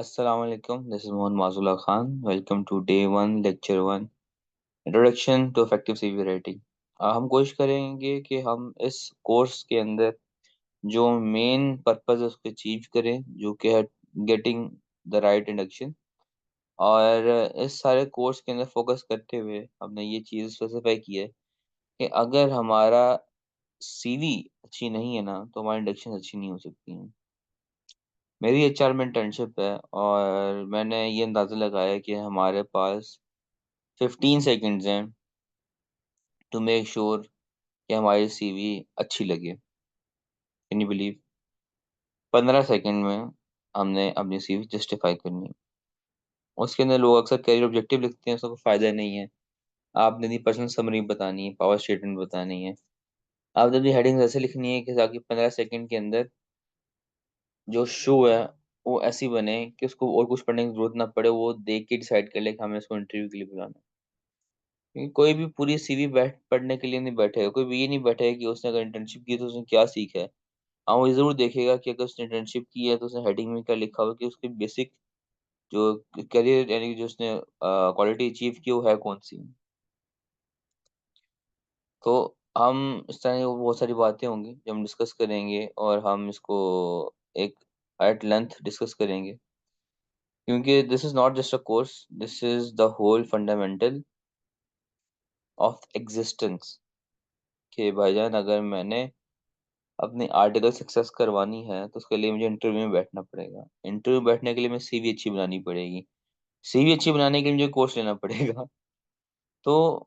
Assalamu alaikum. This is Mohan Mazullah Khan. Welcome to day one, lecture one, Introduction to Effective CV Writing. हम कोशिश करेंगे कि हम इस कोर्स के अंदर जो मेन पर्पस है उसको अचीव करें, जो कि है गेटिंग द राइट इंडक्शन। और इस सारे कोर्स के अंदर फोकस करते हुए हमने ये चीज़ स्पेसिफाई की है कि अगर हमारा सीवी अच्छी नहीं है ना, तो हमारी इंडक्शन अच्छी नहीं हो सकती हैं। मेरी एचआर में इंटर्नशिप है और मैंने ये अंदाज़ा लगाया कि हमारे पास 15 सेकेंड्स हैं टू मेक श्योर कि हमारी सीवी अच्छी लगे। Can you believe? 15 सेकेंड में हमने अपनी सीवी जस्टिफाई करनी है। उसके अंदर लोग अक्सर कैरियर ऑब्जेक्टिव लिखते हैं, उसका कोई फायदा नहीं है। आपने अपनी पर्सनल समरी बतानी है, पावर स्टेटमेंट बतानी है। आपने अपनी हेडिंग्स ऐसे लिखनी है कि ताकि 15 सेकेंड के अंदर जो शो है वो ऐसी बने कि उसको और कुछ पढ़ने की जरूरत ना पड़े, वो देख के डिसाइड कर ले कि हमें इसको इंटरव्यू के लिए बुलाना है। क्योंकि कोई भी पूरी सीवी बैठ पढ़ने के लिए नहीं बैठेगा, कोई भी ये नहीं बैठेगा कि उसने अगर इंटर्नशिप की तो उसने क्या सीखा है। हाँ, वो ये जरूर देखेगा कि अगर उसने इंटर्नशिप की है तो उसने हेडिंग में क्या लिखा हुआ कि उसकी बेसिक जो करियर यानी कि जो उसने क्वालिटी अचीव की वो है कौन सी। तो हम इस तरह की बहुत सारी बातें होंगी जो हम डिस्कस करेंगे और हम इसको एक एट लेंथ डिस्कस करेंगे, क्योंकि this is not just a course, this is the whole fundamental of existence. कि भाईजान, अगर मैंने अपनी आर्टिकल सक्सेस करवानी है तो उसके लिए मुझे इंटरव्यू में बैठना पड़ेगा। इंटरव्यू बैठने के लिए मैं सीवी अच्छी बनानी पड़ेगी। सीवी अच्छी बनाने के लिए मुझे कोर्स लेना पड़ेगा। तो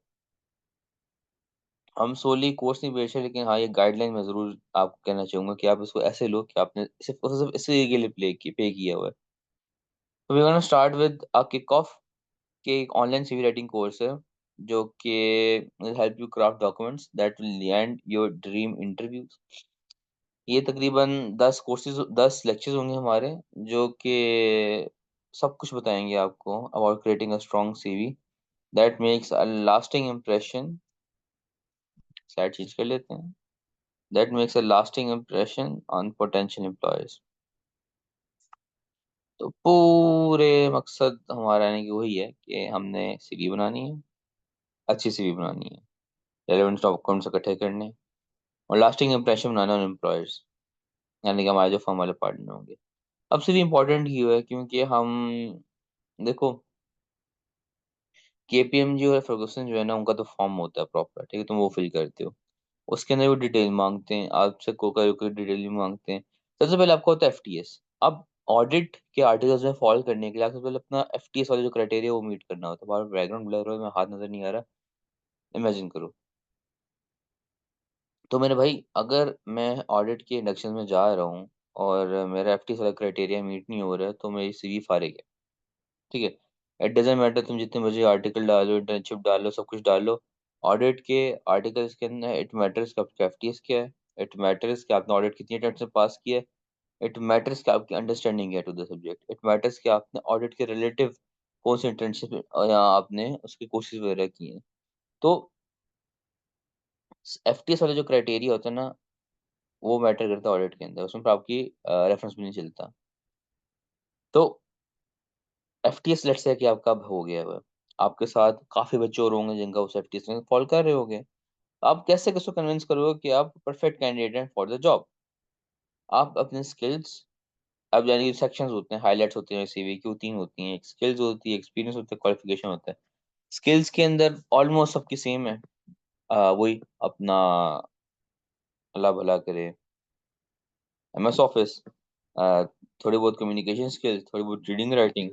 हम सोली कोर्स नहीं बेच रहे, लेकिन हाँ, ये गाइडलाइन मैं जरूर आपको कहना चाहूंगा कि आप इसको ऐसे लो कि आपने सिर्फ इसी के लिए पे किया हुआ है। तो we gonna start with a kick off के एक ऑनलाइन सीवी राइटिंग कोर्स है जो कि help you craft documents that will land your dream interview. ये तकरीबन 10 लेक्चर्स होंगे हमारे, जो कि सब कुछ बताएंगे आपको about creating a strong CV that makes a lasting impression. Slide change कर लेते हैं। That makes a lasting impression on potential employees. तो पूरे मकसद हमारा यानी कि वही है कि हमने सीवी बनानी है, अच्छी सीवी बनानी है, रेलेवेंट डॉक्यूमेंट्स इकट्ठे करने हैं, और lasting impression banana on employers, यानी कि हमारे जो फर्म वाले पार्टनर होंगे। अब से भी इम्पोर्टेंट क्यों है? क्योंकि हम देखो, केपीएमजी और फर्गुसन जो है ना, उनका तो फॉर्म होता है प्रॉपर, ठीक है, तुम वो फिल करते हो। उसके अंदर वो डिटेल मांगते हैं आपसे, कोका डिटेल भी मांगते हैं। सबसे पहले आपका होता है एफटीएस। अब ऑडिट के आर्टिकल्स में फॉलो करने के लिए आपसे पहले अपना एफटीएस वाला जो क्राइटेरिया वो मीट करना होता है। बाहर बैकग्राउंड ब्लर हो, में हाथ नजर नहीं आ रहा, इमेजिन करो। तो मेरे भाई, अगर मैं ऑडिट के इंडक्शन में जा रहा हूँ और मेरा एफटीएस वाला क्राइटेरिया मीट नहीं हो रहा है, तो मेरी सीवी फारिग है। ठीक है, इट डजेंट मैटर तुम जितने मर्जी आर्टिकल डालो, इंटर्नशिप डालो, सब कुछ डालो। ऑडिट के आर्टिकल्स के अंदर इट मैटर्स कि आपका एफटीएस क्या है। इट मैटर्स कि आपने ऑडिट कितनी अटेम्प्ट से पास किया है। इट मैटर्स कि आपकी अंडरस्टैंडिंग है to the subject. It matters कि आपने ऑडिट के रिलेटिव कौन सी इंटर्नशिप या आपने उसकी कोर्सेज वगैरह की हैं। तो एफटीएस वाला जो क्राइटेरिया होता है ना, वो मैटर करता है ऑडिट के अंदर, उसमें पर आपकी रेफरेंस भी नहीं चलता। तो एफटीएस लेट्स से कि आपका अब हो गया है, आपके साथ काफी बच्चे और होंगे जिनका उस एफटीएस में फॉलो कर रहे होंगे। आप कैसे किसको कन्विंस करोगे कि आप परफेक्ट कैंडिडेट हैं फॉर द जॉब? आप अपने स्किल्स, अब यानी सेक्शंस होते हैं, हाइलाइट्स होते हैं सीवी की, वो तीन होती हैं। एक स्किल्स होती है, एक्सपीरियंस होता है, क्वालिफिकेशन होता है। स्किल्स के अंदर ऑलमोस्ट सबकी सेम है। वही अपना अल्लाह भला करे, एमएस ऑफिस, थोड़ी बहुत कम्युनिकेशन स्किल्स, थोड़ी बहुत रीडिंग राइटिंग।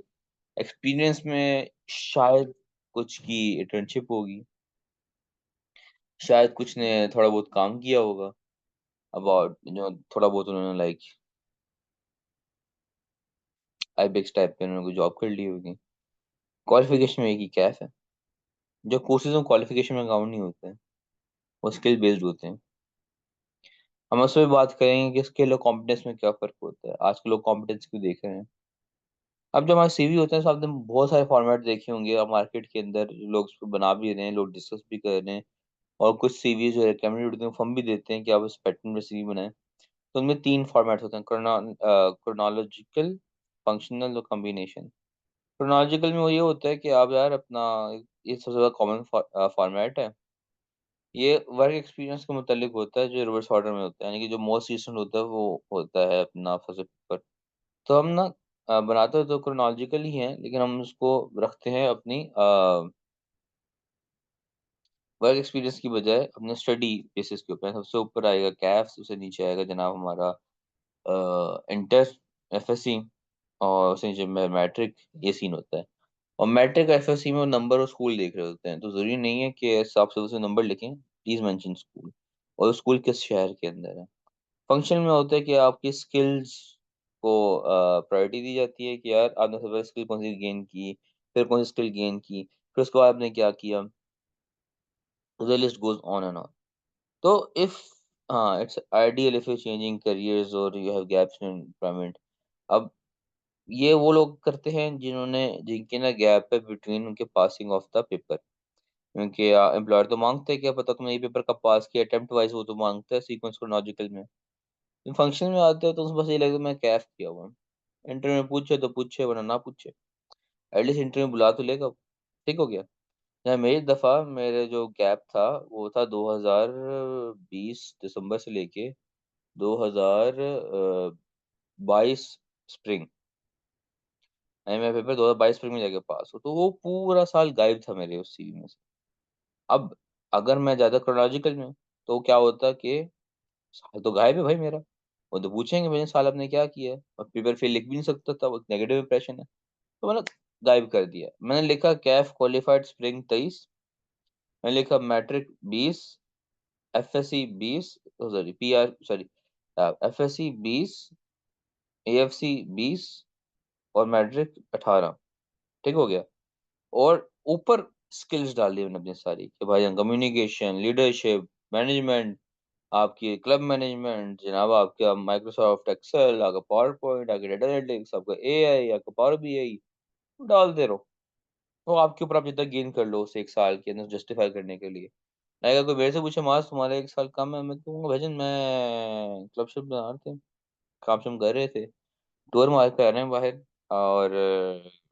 एक्सपीरियंस में शायद कुछ की इंटर्नशिप होगी, शायद कुछ ने थोड़ा बहुत काम किया होगा, अबाउट जो थोड़ा बहुत उन्होंने लाइक आईबेक्स टाइप पे उन्होंने कोई जॉब कर ली होगी। क्वालिफिकेशन में एक ही कैफ है। जो कोर्सेज में क्वालिफिकेशन में काउंट नहीं होते हैं, वो स्किल बेस्ड होते हैं। हम उसमें भी बात करेंगे कि स्किल और कॉम्पिटेंस में क्या फर्क होता है। आजकल लोग कॉम्पिटेंस क्यों देख रहे हैं? अब जब हमारे सीवी होते हैं तो आपने बहुत सारे फॉर्मेट देखे होंगे, अब मार्केट के अंदर लोग उसको बना भी रहे हैं, लोग डिस्कस भी कर रहे हैं। और कुछ सीवी जो रिकमेंडेड होते हैं, फर्म भी देते हैं कि आप इस पैटर्न में सीवी बनाएं। तो उनमें तीन फॉर्मेट होते हैं: क्रोनोलॉजिकल, फंक्शनल और कॉम्बिनेशन। क्रोनोलॉजिकल में वो ये होता है कि आप यार अपना, ये सबसे ज़्यादा कॉमन फॉर्मेट है। ये वर्क एक्सपीरियंस के मुतालिक होता है, जो रिवर्स ऑर्डर में होता है, यानी कि जो मोस्ट रिसेंट होता है वो होता है अपना फर्स्ट पेपर। तो हम ना बनाते तो क्रोनोलॉजिकल ही है, लेकिन हम उसको रखते हैं अपनी वर्क एक्सपीरियंस की बजाय अपने स्टडी बेसिस के ऊपर। सबसे ऊपर आएगा कैफ, सबसे नीचे आएगा जनाब हमारा इंटर, एफएससी, और उससे नीचे मैट्रिक। ये सीन होता है। और मैट्रिक एफएससी में वो नंबर और स्कूल देख रहे होते हैं, तो जरूरी नहीं है कि आप सबसे नंबर लिखें, प्लीज मेंशन स्कूल, और स्कूल किस शहर के अंदर है। फंक्शन में होता है कि आपकी स्किल्स को प्रायोरिटी दी जाती है कि यार आपने सबसे स्किल कौन सी गेन की, फिर कौन सी स्किल गेन की, फिर उसके बाद आपने क्या किया। The list goes on and on. तो इफ, हाँ, it's ideal if you changing careers और you have gaps in employment. अब ये वो लोग करते हैं जिन्होंने, जिनके ना गैप है बिटवीन उनके पासिंग ऑफ द पेपर। क्योंकि एम्प्लॉयर तो मांगते हैं क्या पता तुमने ये पेपर कब पास किया, अटेम्प्ट वाइज वो तो मांगता है सीक्वेंस क्रोनोलॉजिकल में। फंक्शन में आते हो तो उसमें बस ये लगता है मैं कैफ किया हुआ हूँ। इंटरव्यू में पूछे तो पूछे, वरना ना पूछे, एटलीस्ट इंटरव्यू में बुला तो लेगा। ठीक हो गया। या मेरी दफ़ा मेरे जो गैप था वो था 2020 दिसंबर से लेके 2022 स्प्रिंग। यानी मैं पेपर 2022 स्प्रिंग में जाके पास हूँ, तो वो पूरा साल गायब था मेरे उस सीवी में से। अब अगर मैं ज्यादा क्रोनोलॉजिकल में हूँ, तो क्या होता कि साल तो गायब है भाई मेरा। वो तो पूछेंगे मैंने साल आपने क्या किया है, और पेपर फिर लिख भी नहीं सकता था, वो नेगेटिव इंप्रेशन है। तो मैंने गायब कर दिया, मैंने लिखा कैफ क्वालिफाइड स्प्रिंग 23, मैंने लिखा matric 20, FSc 20, sorry PR, sorry FSc 20, AFC 20, और मैट्रिक 18। ठीक हो गया। और ऊपर स्किल्स डाल दी मैंने अपनी सारी कि भाई कम्युनिकेशन, लीडरशिप, मैनेजमेंट, आपकी क्लब मैनेजमेंट, जनाब आपका माइक्रोसॉफ्ट एक्सेल, आपका पावर पॉइंट, आपके डाटा एनालिटिक्स, आपका एआई, आपका पावर बीआई, डालते रहो। वो आपके ऊपर, आप जितना गेन कर लो उसे एक साल के अंदर जस्टिफाई करने के लिए। नहीं, अगर कोई मेरे से पूछे मास तुम्हारा एक साल कम है, मैं तो कहूंगा भाईजान मैं क्लब शिप बना रहे थे, काम शाम कर रहे थे, टूर मार कर रहे हैं बाहर। और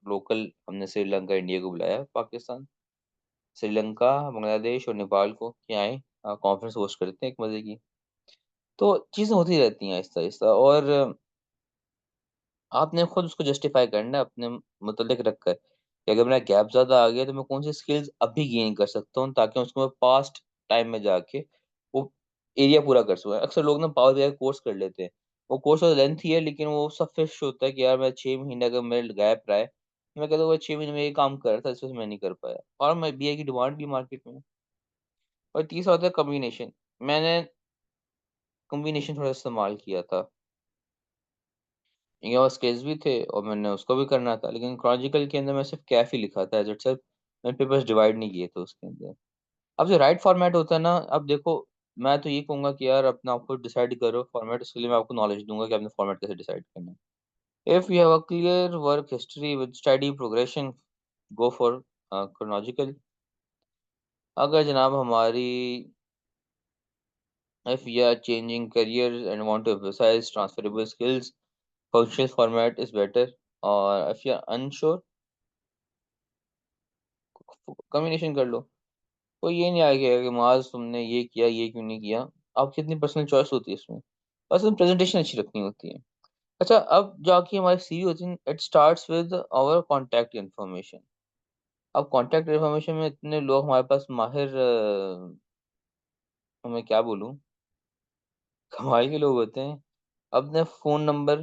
लोकल हमने श्रीलंका इंडिया को बुलाया, पाकिस्तान, श्रीलंका, बांग्लादेश और नेपाल को कि आए कॉन्फ्रेंस होस्ट करते हैं एक मजे की। तो चीजें होती रहती हैं आहिस्ता आहिस्ता। और आपने खुद उसको जस्टिफाई करना है अपने मुतल्लिक रखकर कि अगर मेरा गैप ज्यादा आ गया तो मैं कौन सी स्किल्स अभी गेन कर सकता हूँ, ताकि उसको मैं पास्ट टाइम में जाके वो एरिया पूरा कर सकूँ। अक्सर लोग ना पावर बीआई कोर्स कर लेते हैं, वो कोर्स तो लेंथ ही है, लेकिन वो सफिश होता है कि यार मैं 6 महीने अगर मेरे गैप रहा है, तो मैं कहता हूँ 6 महीने में ये काम कर रहा था, इस वजह से मैं नहीं कर पाया, और मैं बीआई की डिमांड भी मार्केट में है। और तीसरा होता है कम्बिनेशन। मैंने कम्बिनेशन थोड़ा इस्तेमाल किया था, ये स्केल्स भी थे और मैंने उसको भी करना था, लेकिन क्रोनोलॉजिकल के अंदर मैं सिर्फ कैफ ही लिखा था एज इट सेल्फ। मैंने पेपर्स डिवाइड नहीं किए थे उसके अंदर। अब जो राइट फॉर्मेट होता है ना, अब देखो, मैं तो ये कहूंगा कि यार अपना आपको डिसाइड करो फॉर्मेट, उसके लिए मैं आपको नॉलेज दूंगा कि आपने फॉर्मेट कैसे डिसाइड करना है। If you have a clear work history with study progression, go for chronological. अगर जनाब हमारी, if you are changing careers and want to emphasize transferable skills, functional format is better. और if you are unsure, combination कर लो। कोई ये नहीं आएगा कि माज तुमने ये किया, ये क्यों नहीं किया। आपकी इतनी पर्सनल चॉइस होती है इसमें, बस प्रेजेंटेशन अच्छी रखनी होती है। अच्छा, अब जाके हमारी सीवी होती है, it starts with our contact information. अब कांटेक्ट इन्फॉर्मेशन में इतने लोग हमारे पास माहिर, मैं क्या बोलूँ, कमाल के लोग होते हैं। अपने फोन नंबर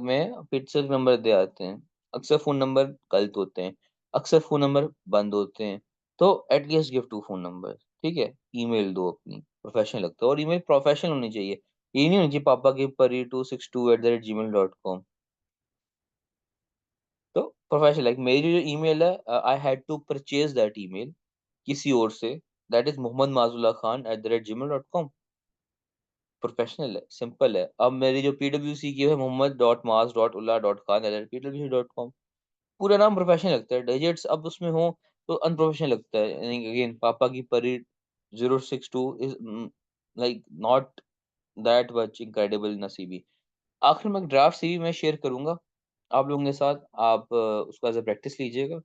में पिक्सल नंबर दे आते हैं। अक्सर फोन नंबर गलत होते हैं, अक्सर फोन नंबर बंद होते हैं। तो at least give two phone number. ठीक है, ईमेल दो अपनी, प्रोफेशनल लगता है, और ईमेल प्रोफेशनल होनी चाहिए। ये नहीं होनी चाहिए पापा की परी 262@gmail.com। तो प्रोफेशनल, लाइक मेरी जो ईमेल है, I had to purchase that email किसी और से, that is Mohammad Majulla Khan @gmail.com। Professional है, सिंपल है। अब मेरी जो पीडब्ल्यूसी की है, mohammed.mas.ullah.khan@pwc.com। पूरा नाम प्रोफेशनल लगता है, डिजिट्स अब उसमें हो तो अनप्रोफेशनल लगता है। अगेन पापा की परी 062 is like not that much incredible नसीबी। आखिर में ड्राफ्ट सीवी मैं शेयर करूंगा, आप लोगों के साथ आप उसको एज ए प्रैक्टिस लीजिएगा।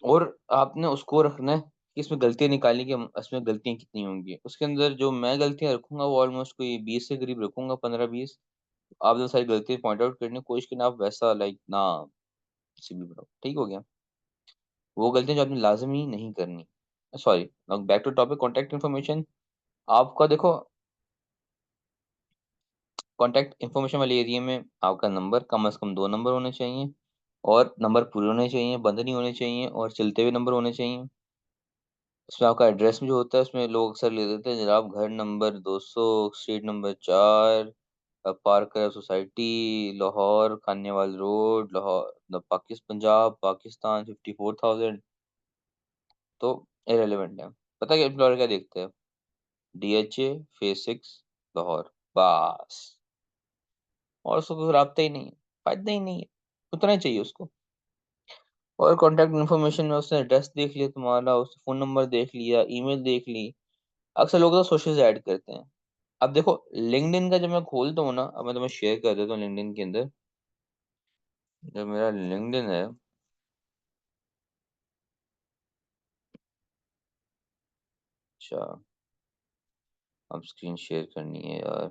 और आपने उसको रखना है कि इसमें गलतियां निकालनी कि इसमें गलतियां कितनी होंगी। उसके अंदर जो मैं गलतियां रखूंगा वो ऑलमोस्ट कोई 20 के करीब रखूंगा, 15-20। आपने सारी गलतियां पॉइंट आउट करनी है, कोशिश करना आप वैसा लाइक ना किसी भी बनाओ। ठीक हो गया? वो गलतियां जो आपने लाजमी नहीं करनी। Sorry, back to topic, contact information. आपका देखो, कॉन्टैक्ट इन्फॉर्मेशन वाले एरिया में आपका नंबर कम से कम 2 नंबर होने चाहिए, और नंबर पूरे होने चाहिए, बंद नहीं होने चाहिए, और चलते हुए नंबर होने चाहिए। उसमें आपका एड्रेस में जो होता है, उसमें लोग अक्सर ले देते हैं जनाब घर number 200, street number 4, Parker society, Lahore Khanewal road, Lahore Pakistan, Punjab Pakistan 54,000। तो इरेलीवेंट है। पता है एम्प्लॉयर क्या देखते हैं? DHA फेस 6 लाहौर, बस। और उसको कोई रबता ही नहीं है, फायदा ही नहीं है, उतना ही चाहिए उसको। और कॉन्टैक्ट इन्फॉर्मेशन में उसने एड्रेस देख लिया तुम्हारा, उसने फ़ोन नंबर देख लिया, ईमेल देख ली। अक्सर लोग तो सोशल ऐड करते हैं। अब देखो, लिंक्डइन का जब मैं खोलता हूँ ना, अब मैं तुम्हें शेयर कर देता हूँ लिंक्डइन के अंदर। जो मेरा लिंक्डइन है, अच्छा, अब स्क्रीन शेयर करनी है यार।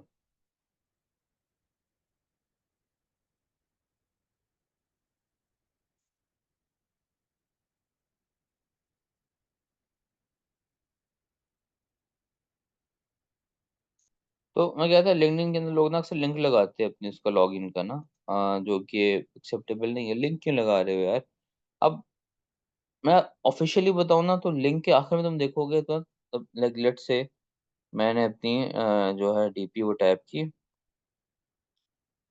तो मैं कहता लिंक्डइन के अंदर लोग ना अक्सर लिंक लगाते हैं अपने उसका लॉगिन का ना, जो कि एक्सेप्टेबल नहीं है। लिंक क्यों लगा रहे हो यार? अब मैं ऑफिशियली बताऊँ ना, तो लिंक के आखिर में तुम देखोगे तो लाइक लेट से मैंने अपनी जो है डीपी वो टाइप की।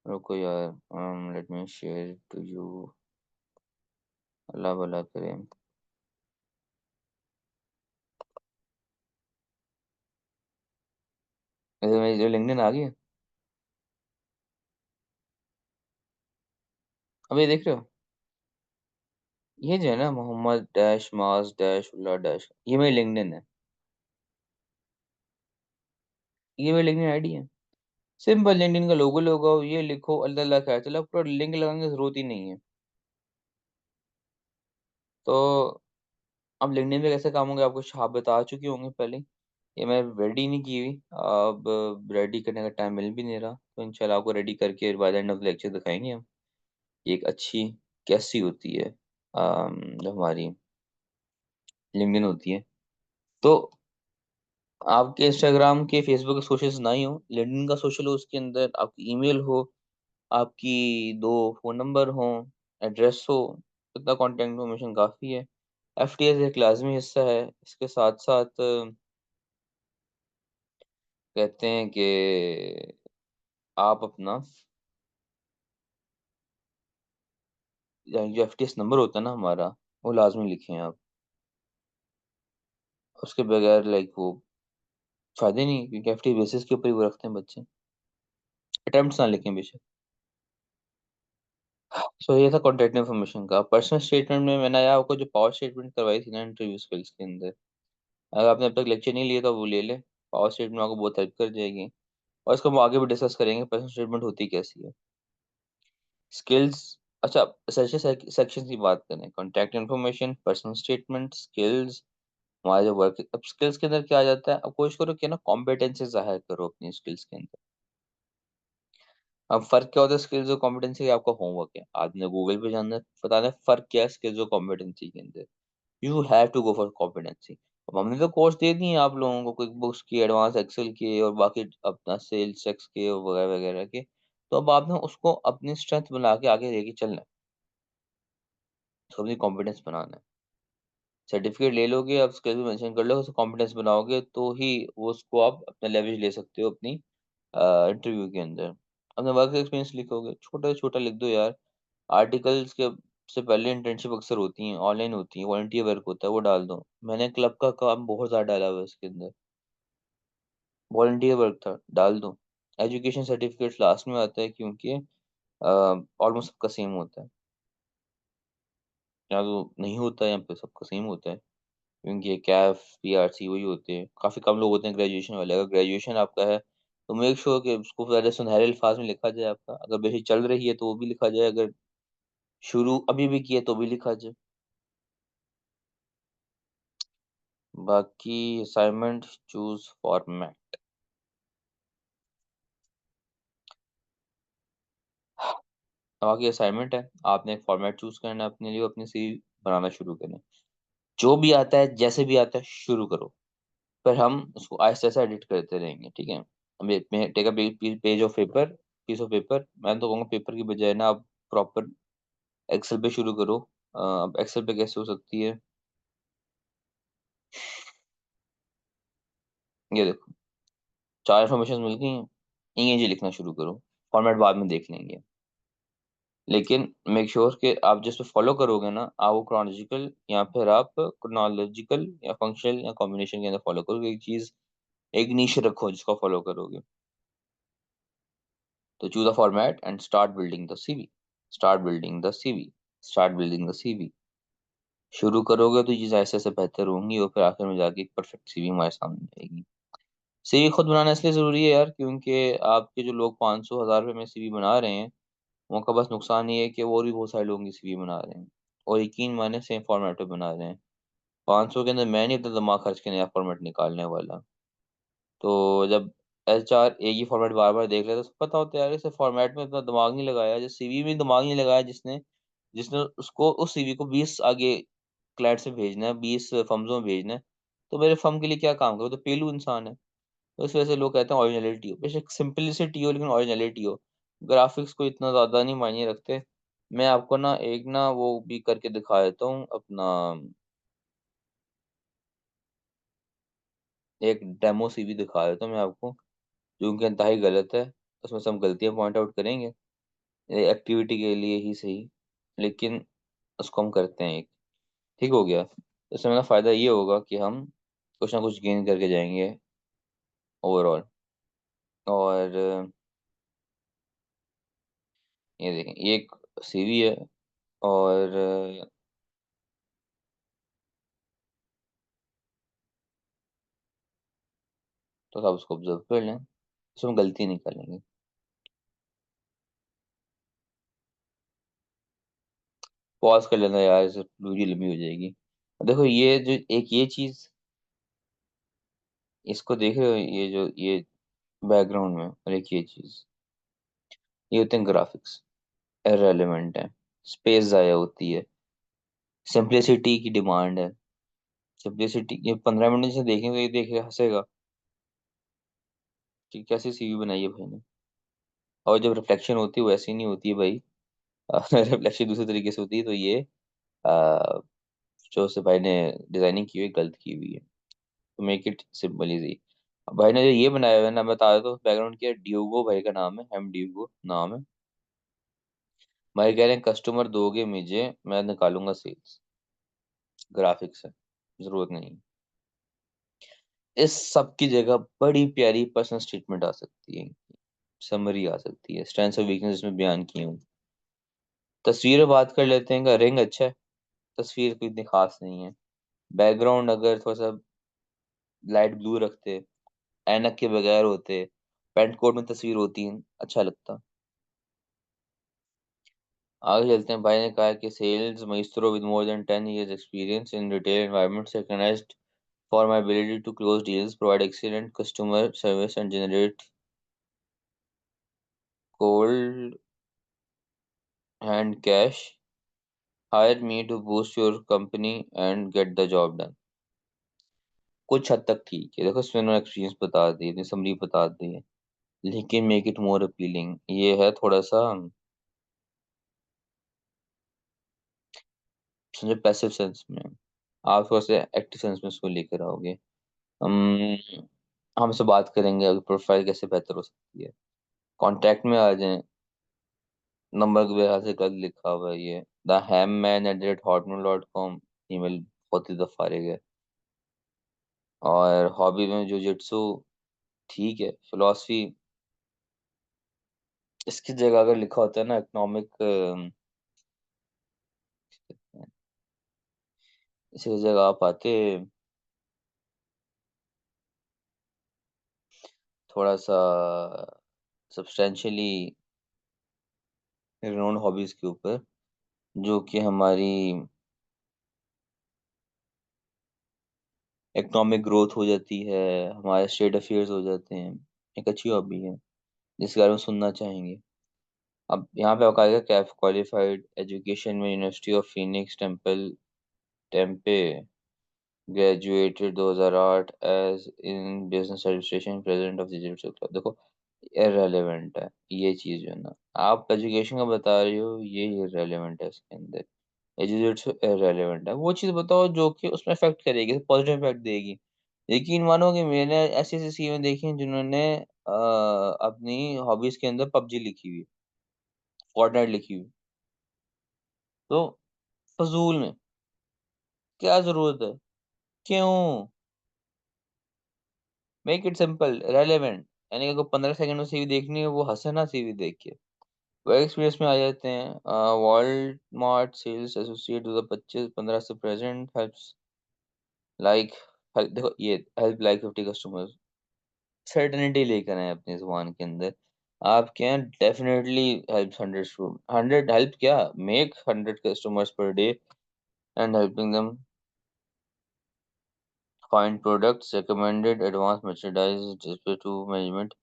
रुको यार, let me share to you, Allah भला करे। मेरी जो लिंक्डइन आ गई है, अब ये देख रहे हो? ये जो है ना, मोहम्मद डैश मास डैश उल्ला डैश, ये मेरी लिंक्डइन है। ये मेरी लिंक्डइन आईडी है। सिंपल लिंक्डइन का लोगो लगाओ, ये लिखो अल्लाह अल्लाह खैर, चलो पूरा लिंक लगाने की जरूरत ही नहीं है। तो अब लिंक्डइन पे कैसे काम होंगे आपको आप बता चुकी होंगे पहले। ये मैं रेडी नहीं की हुई। अब रेडी करने का टाइम मिल भी नहीं रहा, तो इंशाल्लाह आपको रेडी करके by the end of lecture दिखाएंगे हम। ये एक अच्छी कैसी होती है, जो हमारी लिंक्डइन होती है। तो आपके इंस्टाग्राम के फेसबुक के सोशल्स ना ही हो, लिंक्डइन का सोशल हो, उसके अंदर आपकी ईमेल हो, आपकी 2 फोन नंबर हो, एड्रेस हो, इतना कॉन्टेक्ट इन्फॉर्मेशन काफ़ी है। FTS एक लाजमी हिस्सा है। इसके साथ साथ कहते हैं कि आप अपना यानी जो FTS नंबर होता है ना हमारा, वो लाजमी लिखें आप। उसके बगैर लाइक वो फायदे नहीं, क्योंकि FTS बेसिस के ऊपर ही वो रखते हैं बच्चे। अटेम्प्ट ना लिखें बेशक। सो ये था कॉन्टेक्ट इन्फॉर्मेशन का। पर्सनल स्टेटमेंट में मैंने आया आपको जो पावर स्टेटमेंट करवाई थी ना इंटरव्यू स्किल्स के अंदर, अगर आपने अब तक लेक्चर नहीं लिया तो वो ले ले। पावर स्टेटमेंट आपको बहुत हेल्प कर जाएगी। और इसको हम आगे भी डिस्कस करेंगे पर्सनल स्टेटमेंट होती कैसी है। स्किल्स, अच्छा, सेक्शन की बात करें, contact information, personal statement, skills. हमारे जो वर्क, अब स्किल्स के अंदर क्या आ जाता है, अब कोशिश करो कि ना कॉम्पिटेंसी जाहिर करो अपनी स्किल्स के अंदर। अब फर्क क्या होता है स्किल्स और कॉम्पिटेंसी का? आपका होमवर्क है, आपने गूगल पे जानना है, बताना है फर्क क्या है स्किल्स और कॉम्पिटेंसी के अंदर। You have to go for competency. अब हमने तो कोर्स दे दिए हैं आप लोगों को, क्विक बुक्स की, एडवांस एक्सेल के, और बाकी अपना सेल्स टैक्स के और वगैरह वगैरह के। तो अब आपने उसको अपनी स्ट्रेंथ बना के आगे लेके चलना है, उसको अपनी कॉम्पिटेंस बनाना है। सर्टिफिकेट ले लोगे, आप स्किल भी मेंशन कर लो, उसको कॉम्पिटेंस बनाओगे तो ही वो उसको आप अपना लेवरेज ले सकते हो अपनी इंटरव्यू के अंदर। अपना वर्क एक्सपीरियंस लिखोगे, छोटा से छोटा लिख दो यार। आर्टिकल्स के से पहले इंटर्नशिप अक्सर होती हैं, ऑनलाइन होती हैं, वॉलंटियर वर्क होता है, वो डाल दो। मैंने क्लब का काम बहुत ज़्यादा डाला हुआ है इसके अंदर, वॉलंटियर वर्क था, डाल दो। एजुकेशन सर्टिफिकेट लास्ट में आता है, क्योंकि ऑलमोस्ट सबका सेम होता है। यहाँ तो नहीं होता है, यहाँ पे सबका सेम होता है, क्योंकि कैफ PRC वही होते हैं। काफ़ी कम लोग होते हैं ग्रेजुएशन वाले। अगर ग्रेजुएशन आपका है तो मेक श्योर कि उसको ज़्यादा सुनहरे अल्फाज में लिखा जाए। आपका अगर बेसिक चल रही है तो वो भी लिखा जाए, अगर शुरू अभी भी किया तो भी लिखा जाए। बाकी असाइनमेंट, चूज फॉर्मेट। बाकी असाइनमेंट है, आपने एक फॉर्मेट चूज करना है अपने लिए, अपनी सीवी बनाना शुरू करें। जो भी आता है जैसे भी आता है शुरू करो, पर हम उसको आहिस्ते से एडिट करते रहेंगे, ठीक है। अब take a page of paper, piece of paper. मैं तो कहूँगा पेपर की बजाय ना आप प्रॉपर एक्सेल पे शुरू करो। अब एक्सेल पे कैसे हो सकती है, ये देखो, चार इन्फॉर्मेशन मिल गई हैं, इंग्लिश लिखना शुरू करो। फॉर्मेट बाद में देख लेंगे, लेकिन मेक श्योर कि आप जिस पे फॉलो करोगे ना, आप वो क्रोनोलॉजिकल या फिर आप क्रोनोलॉजिकल या फंक्शनल या कॉम्बिनेशन के अंदर फॉलो करोगे। एक चीज, एक नीश रखो जिसको फॉलो करोगे। तो choose the format and start building the CV. Start building the CV. Start building the CV. शुरू करोगे तो चीज़ ऐसे ऐसे बेहतर होंगी, और फिर आखिर में जाके एक परफेक्ट सीवी हमारे सामने आएगी। सीवी खुद बनाना इसलिए ज़रूरी है यार, क्योंकि आपके जो लोग 500 1000 रुपये में सीवी बना रहे हैं, उनका बस नुकसान ये है कि वो और भी बहुत सारे लोगों की सीवी बना रहे हैं, और यकीन माने सेम फॉर्मेट पे बना रहे हैं। 500 के अंदर मैं नहीं इतना दिमाग खर्च के नया फॉर्मेट निकालने वाला। तो जब HR एक ही फॉर्मेट बार बार देख लेता, तो उसको पता होता है यार इसे फॉर्मेट में इतना दिमाग नहीं लगाया, जिस सीवी में दिमाग नहीं लगाया जिसने, जिसने उसको उस सीवी को 20 आगे क्लाइंट से भेजना है, 20 फर्म्स में भेजना है, तो मेरे फर्म के लिए क्या काम करो, तो पेलू इंसान है। तो इस वजह से लोग कहते हैं ओरिजिनलिटी हो, बेशक सिंपलिसिटी हो लेकिन ओरिजिनलिटी हो। ग्राफिक्स को इतना ज़्यादा नहीं मायने रखते। मैं आपको ना एक ना वो भी करके दिखा देता हूँ अपना, एक डेमो सीवी दिखा देता हूँ मैं आपको, जो कि इंतहाई गलत है। उसमें से हम गलतियां पॉइंट आउट करेंगे, एक्टिविटी के लिए ही सही, लेकिन उसको हम करते हैं एक, ठीक हो गया। इससे मेरा फ़ायदा ये होगा कि हम कुछ ना कुछ गेन करके जाएंगे ओवरऑल। और ये देखें, ये एक सीवी है, और तो आप उसको ऑब्जर्व कर लें, इसमें गलती नहीं करेंगे। पॉज कर लेना यार, इसे वीडियो लंबी हो जाएगी। देखो ये जो एक ये चीज़, इसको देख रहे हो, ये जो ये बैकग्राउंड में, और एक ये चीज़, ये होते हैं ग्राफिक्स, इररेलेवेंट है, स्पेस ज़ाया होती है, सिंप्लिसिटी की डिमांड है। सिंप्लिसिटी, ये 15 मिनट से देखेंगे, ये देखे हंसेगा कि कैसी सीवी बनाई है भाई ने। और जब रिफ्लेक्शन होती है वैसी नहीं होती है भाई, रिफ्लेक्शन दूसरे तरीके से होती है। तो ये आ, जो उसे भाई ने डिजाइनिंग की हुई है, गलत की हुई है। तो मेक इट सिंपल इजी। भाई ने जो ये बनाया हुआ है ना, मैं बता देता हूँ बैकग्राउंड क्या है। ड्यूगो भाई का नाम है, एम ड्यूगो नाम है। भाई कह रहे हैं कस्टमर दोगे मुझे, मैं निकालूंगा सेल्स। ग्राफिक्स है, जरूरत नहीं। इस सब की जगह बड़ी प्यारी पर्सनल स्टेटमेंट आ सकती है, समरी आ सकती है, स्ट्रेंथ्स और वीकनेस में बयान की हूँ। तस्वीर में बात कर लेते हैं, का रिंग अच्छा है, तस्वीर कोई इतनी खास नहीं है। बैकग्राउंड अगर थोड़ा सा लाइट ब्लू रखते, ऐनक के बगैर होते, पेंट कोट में तस्वीर होती है, अच्छा लगता। आगे चलते हैं। भाई ने कहा कि sales maestro with more than 10 years experience in retail environment recognized for my ability to close deals, provide excellent customer service and generate cold hand cash. Hire me to boost your company and get the job done. कुछ हद तक ठीक है, देखो इसमें उन्होंने experience बता दी, इतनी समरी बता दी है, लेकिन मेक इट मोर अपीलिंग ये है थोड़ा सा, समझो पैसिव सेंस में। आप थोड़ा सा एक्टिव सेंस में इसको लेकर आओगे। हम हमसे बात करेंगे अगर प्रोफाइल कैसे बेहतर हो सकती है, कांटेक्ट में आ जाएं। नंबर के वजह से कल लिखा हुआ है ये, the ham man @hotmail.com, email बहुत ही फारिग है। और हॉबी में जुजित्सु, ठीक है। फिलोसफी, इसकी जगह अगर लिखा होता है ना इकोनॉमिक, इसकी जगह आप आते थोड़ा सा सब्सटेंशियली रिनोन हॉबीज के ऊपर, जो कि हमारी इकोनॉमिक ग्रोथ हो जाती है, हमारे स्टेट अफेयर्स हो जाते हैं। एक अच्छी हॉबी है जिसके बारे में सुनना चाहेंगे। अब यहाँ पे आपका आएगा कैफ क्वालिफाइड एजुकेशन में university of Phoenix Tempe, graduated 2008 as in business administration, president of digital club. देखो, इररेलेवेंट है ये चीज़ जो है ना, आप एजुकेशन का बता रही हो, ये इररेलेवेंट है इसके अंदर। एजुकेट इररेलेवेंट है, वो चीज़ बताओ जो कि उसमें इफेक्ट करेगी, पॉजिटिव इफेक्ट देगी। यकीन मानो कि मैंने ऐसी ऐसी सीवें देखी हैं जिन्होंने अपनी हॉबीज के अंदर पबजी लिखी हुई, फोर्टनाइट लिखी हुई। तो फजूल में क्या जरूरत है? क्यों? Make it simple relevant. यानी कि अगर 15 सेकंड में सीवी देखनी है, वो हंसे ना सीवी देख के, वर्क एक्सपीरियंस में आ जाते हैं। वॉलमार्ट सेल्स एसोसिएट 2025-15 से प्रेजेंट, हेल्प्स लाइक, देखो ये हेल्प लाइक 50 कस्टमर्स, सर्टेनिटी लेकर आए अपनी जुबान के अंदर। आप क्या, डेफिनेटली हेल्प 100 हेल्प क्या, make 100 customers per day and helping them find products recommended, advanced merchandise display to management,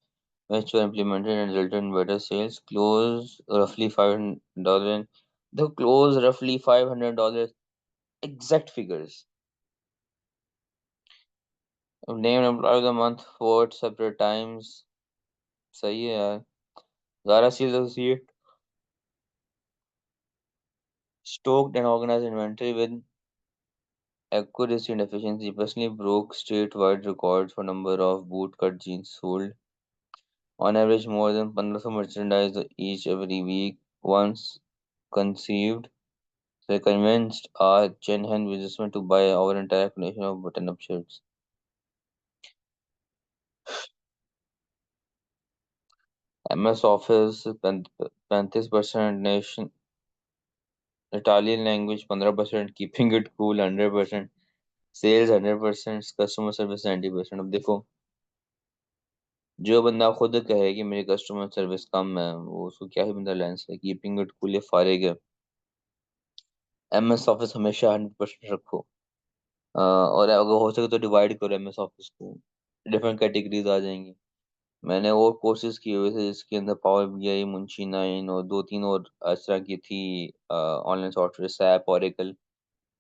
which were implemented and resulted in better sales. Close roughly $500. The close roughly $500 exact figures. Name and employee of the month, four separate times. सही है यार। Zara Sales Associate stoked and organized inventory with accuracy and efficiency. Personally broke statewide records for number of boot cut jeans sold. On average, more than 1500 merchandise each every week. Once conceived, they convinced our genuine businessmen to buy our entire collection of button-up shirts. MS Office 35%, nation Italian language 15%, keeping it cool 100%, sales 100%, customer service 90%। अब देखो, जो बंदा खुद कहे कि मेरी customer service कम है, वो उसको क्या ही बंदा लेंस है, कीपिंग इट कूल या फारिग है। MS ऑफिस हमेशा 100% रखो। और अगर हो सके तो डिवाइड करो MS ऑफिस को, डिफरेंट कैटेगरीज आ जाएंगी। मैंने और कोर्सेज किए हुए थे जिसके अंदर पावर BI, मुंशी 9 और दो तीन और इस तरह की थी ऑनलाइन सॉफ्टवेयर, सैप, ओरेकल,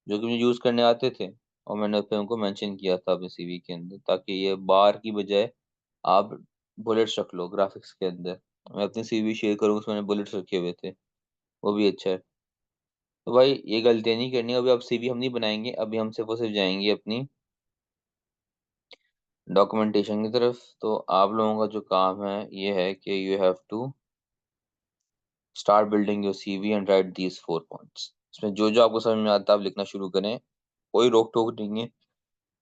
जो कि मुझे यूज़ करने आते थे। और मैंने उस पर उनको मेंशन किया था अपने CV के अंदर, ताकि ये बार की बजाय आप बुलेट्स रख लो ग्राफिक्स के अंदर। मैं अपनी CV शेयर करूँ, उसमें मैंने बुलेट्स रखे हुए थे, वो भी अच्छा है। तो भाई ये गलतियाँ नहीं करनी। अभी आप CV हम नहीं बनाएंगे, अभी हम सिर्फ और सिर्फ जाएंगे अपनी डॉक्यूमेंटेशन की तरफ। तो आप लोगों का जो काम है ये है कि you have to start building your CV and write these 4 points. इसमें जो जो आपको समझ में आता है आप लिखना शुरू करें, कोई रोक टोक नहीं है।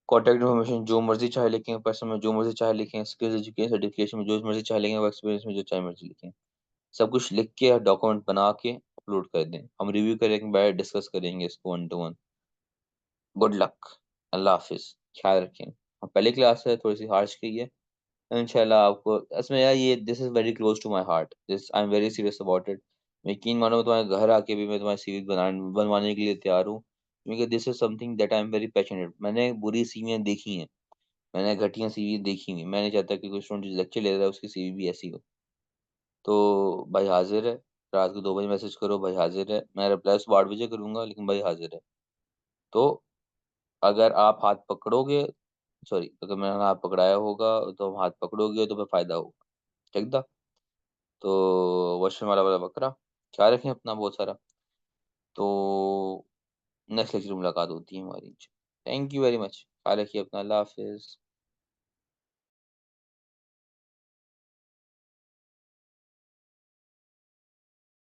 कॉन्टैक्ट इन्फॉर्मेशन जो मर्जी चाहे लिखें, पर्सन में जो मर्जी चाहे लिखें, स्किल्स एजुकेशन सर्टिफिकेशन में जो मर्जी चाहे लिखें, वर्क एक्सपीरियंस में जो चाहे मर्जी लिखें। सब कुछ लिख के डॉक्यूमेंट बना के अपलोड कर दें, हम रिव्यू करेंगे, बैठ डिस्कस करेंगे इसको 1 to 1। गुड लक, अल्लाह हाफिज, ख्याल रखें। पहली क्लास है, थोड़ी सी हार्श की है, इंशाल्लाह आपको इसमें यार, ये this is very close to my heart, this I am very serious about it. यकीन मानो मैं तुम्हारे घर आके भी मैं तुम्हारी CV बनवाने के लिए तैयार हूँ, क्योंकि this is something that I am very passionate. मैंने बुरी सीवियां देखी हैं, मैंने घटिया CV देखी हुई। मैं नहीं चाहता कि कोई स्टूडेंट जो लेक्चर ले रहा है उसकी CV भी ऐसी हो। तो भाई हाजिर है, रात को 2 बजे मैसेज करो, भाई हाजिर है। मैं रिप्लाई सुबह 8 बजे करूंगा, लेकिन भाई हाजिर है। तो अगर आप हाथ पकड़ोगे, सॉरी, अगर मैंने हाथ पकड़ाया होगा तो हम हाथ पकड़ोगे तो फिर फायदा होगा। ठीक था? तो वॉशरूम वाला बकरा, ख्याल रखें अपना बहुत सारा। तो नेक्स्ट लेक्चर में मुलाकात होती है हमारी। थैंक यू वेरी मच, ख्याल रखिए अपना, अल्लाह हाफिज।